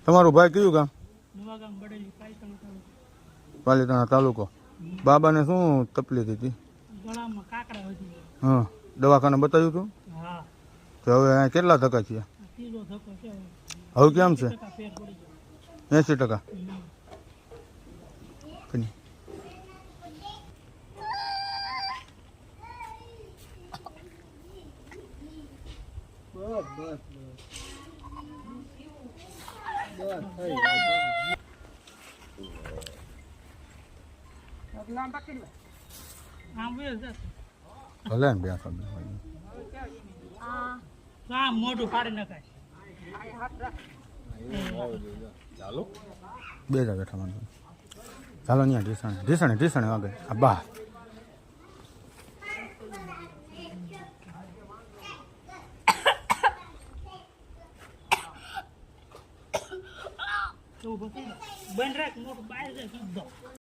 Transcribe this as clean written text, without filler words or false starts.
તમારું ભાઈ કયું ગામ? નવાગામ બડેલી પાલીતાણા તાલુકો. બાબાને શું તકલીફ હતી? ગળામાં કાકડા વધી હા, દવાખાને બતાવ્યું હતું? હા, તો હવે અહીંયા કેટલા ટકા છે? ત્રીજો ધક્કો છે. હવે કેમ છે? ફેર પડી ગયો. 80%. ભલે ને બે મોઢું ફાડી નખાય. ચાલો બે જા બેઠા મને ચાલો અહીંયા ઢીસણે આગળ આ બા બન રાખ મોટું બહાર જાય.